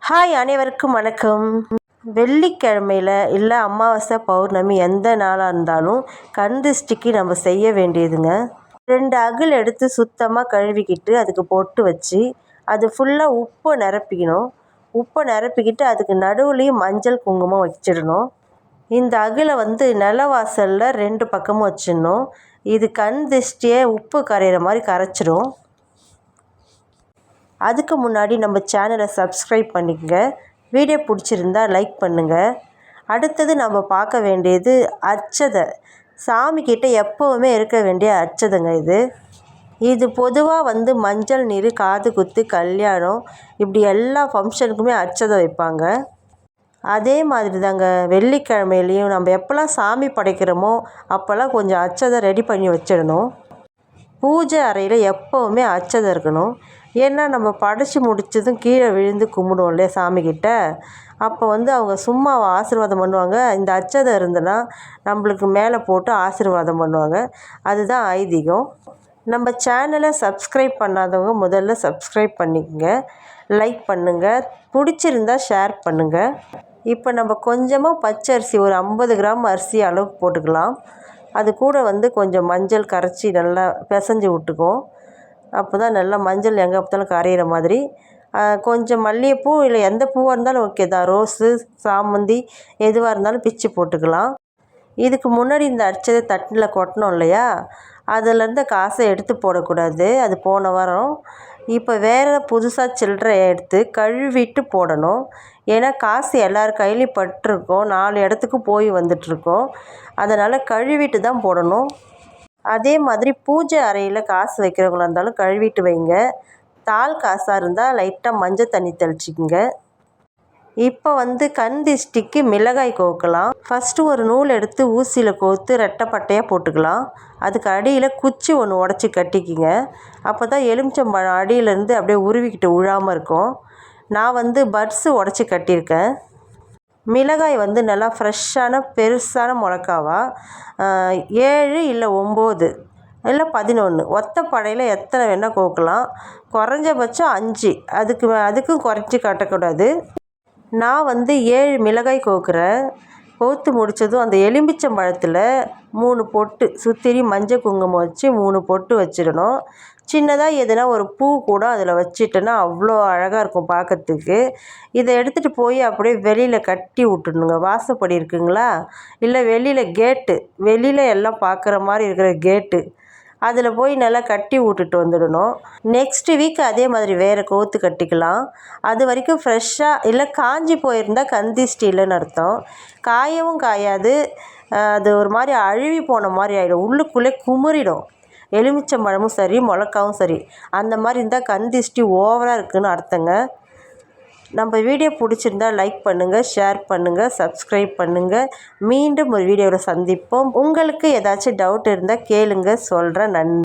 Hi, அனைவருக்கும் வணக்கம். வெள்ளிக்கிழமையில் இல்லை அமாவாசை பௌர்ணமி எந்த நாளாக இருந்தாலும் கண் திருஷ்டிக்கு நம்ம செய்ய வேண்டியதுங்க, 2 அகல் எடுத்து சுத்தமாக கழுவிக்கிட்டு அதுக்கு பொட்டு வச்சு அது ஃபுல்லாக உப்பை நிரப்பிக்கணும். உப்பை நிரப்பிக்கிட்டு அதுக்கு நடுவுலையும் மஞ்சள் குங்குமம் வச்சிடணும். இந்த அகிலை நிலவாசலில் 2 பக்கமும் வச்சிடணும். இது கண் திருஷ்டியை உப்பு கரைகிற மாதிரி கரைச்சிடும். அதுக்கு முன்னாடி நம்ம சேனலை சப்ஸ்கிரைப் பண்ணிக்கங்க. வீடியோ பிடிச்சிருந்தா லைக் பண்ணுங்கள். அடுத்தது நம்ம பார்க்க வேண்டியது அர்ச்சதை. சாமிக்கிட்ட எப்போவுமே இருக்க வேண்டிய அர்ச்சதைங்க இது பொதுவாக மஞ்சள் நீர், காது குத்து, கல்யாணம் இப்படி எல்லா ஃபங்க்ஷனுக்குமே அர்ச்சதை வைப்பாங்க. அதே மாதிரி தாங்க வெள்ளிக்கிழமையிலையும் நம்ம எப்போல்லாம் சாமி படைக்கிறோமோ அப்போல்லாம் கொஞ்சம் அர்ச்சதை ரெடி பண்ணி வச்சிடணும். பூஜை அறையில் எப்போவுமே அர்ச்சதை இருக்கணும். ஏன்னா நம்ம படைச்சி முடித்ததும் கீழே விழுந்து கும்பிடுவோம் இல்லையா சாமிக்கிட்ட. அப்போ அவங்க சும்மா ஆசீர்வாதம் பண்ணுவாங்க. இந்த அர்ச்சதை இருந்ததுன்னா நம்மளுக்கு மேலே போட்டு ஆசீர்வாதம் பண்ணுவாங்க. அதுதான் ஐதீகம். நம்ம சேனலை சப்ஸ்கிரைப் பண்ணாதவங்க முதல்ல சப்ஸ்கிரைப் பண்ணிக்கங்க, லைக் பண்ணுங்கள், பிடிச்சிருந்தா ஷேர் பண்ணுங்கள். இப்போ நம்ம கொஞ்சமாக பச்சை அரிசி, ஒரு 50 கிராம் அரிசி அளவுக்கு போட்டுக்கலாம். அது கூட கொஞ்சம் மஞ்சள் கரைச்சி நல்லா பிசைஞ்சு விட்டுக்குவோம். அப்போ தான் நல்லா மஞ்சள் எங்கே பார்த்தாலும் கரையிற மாதிரி. கொஞ்சம் மல்லிகைப்பூ இல்லை எந்த பூவாக இருந்தாலும் ஓகே தான், ரோஸு, சாமந்தி எதுவாக இருந்தாலும் பிச்சு போட்டுக்கலாம். இதுக்கு முன்னாடி இந்த அர்ச்சதை தட்டில் கொட்டணும் இல்லையா, அதிலேருந்து காசை எடுத்து போடக்கூடாது, அது போன வாரம். இப்போ வேறு புதுசாக சில்லறை எடுத்து கழுவிட்டு போடணும். ஏன்னா காசு எல்லார் கையிலையும் பட்டிருக்கோம், 4 இடத்துக்கு போய் வந்துட்டுருக்கோம். அதனால் கழுவிட்டு தான் போடணும். அதே மாதிரி பூஜை அறையில் காசு வைக்கிறவங்களா இருந்தாலும் கழுவிட்டு வைங்க. தாள் காசாக இருந்தால் லைட்டாக மஞ்சள் தண்ணி தெளிச்சிக்கங்க. இப்போ கண் திருஷ்டிக்கு மிளகாய் கோக்கலாம். ஃபஸ்ட்டு ஒரு நூல் எடுத்து ஊசியில் கோர்த்து ரெட்டைப்பட்டையாக போட்டுக்கலாம். அதுக்கு அடியில் குச்சி ஒன்று உடச்சி கட்டிக்கிங்க. அப்போ தான் எலுமிச்சம்பழம் அடியிலேருந்து அப்படியே உருவிக்கிட்டு விழாமல் இருக்கும். நான் பட்ஸு உடச்சி கட்டியிருக்கேன். மிளகாய் நல்லா ஃப்ரெஷ்ஷான பெருசான மிளகாவா 7 இல்லை 9 இல்லை 11 ஒத்தப்படையில் எத்தனை வேணால் கோக்கலாம். குறைஞ்சபட்சம் 5, அதுக்கும் குறைச்சி கட்டக்கூடாது. நான் 7 மிளகாய் கோக்குறேன். கோத்து முடித்ததும் அந்த எலுமிச்சம்பழத்தில் 3 பொட்டு சுற்றிரி மஞ்சள் குங்குமம் வச்சு 3 பொட்டு வச்சிடணும். சின்னதாக எதுனா ஒரு பூ கூட அதில் வச்சிட்டோன்னா அவ்வளோ அழகாக இருக்கும் பார்க்கறதுக்கு. இதை எடுத்துகிட்டு போய் அப்படியே வெளியில் கட்டி விட்டுணுங்க. வாசப்படி இருக்குங்களா, இல்லை வெளியில் எல்லாம் பார்க்குற மாதிரி இருக்கிற கேட்டு, அதில் போய் நல்லா கட்டி விட்டுட்டு வந்துடணும். நெக்ஸ்ட் வீக் அதே மாதிரி வேறு கோத்து கட்டிக்கலாம். அது வரைக்கும் ஃப்ரெஷ்ஷாக, இல்லை காஞ்சி போயிருந்தால் கண் திருஷ்டி இல்லைன்னு அர்த்தம். காயவும் காயாது, அது ஒரு மாதிரி அழுவி போன மாதிரி ஆகிடும், உள்ளுக்குள்ளே குமுறிடும். எலுமிச்சம்பழமும் சரி, மிளகாவும் சரி, அந்த மாதிரி இருந்தால் கண் திருஷ்டி ஓவராக இருக்குதுன்னு அர்த்தங்க. நம்ம வீடியோ பிடிச்சிருந்தா லைக் பண்ணுங்கள், ஷேர் பண்ணுங்கள், சப்ஸ்கிரைப் பண்ணுங்கள். மீண்டும் ஒரு வீடியோவில் சந்திப்போம். உங்களுக்கு ஏதாச்சும் டவுட் இருந்தால் கேளுங்க, சொல்கிறேன். நன்றி.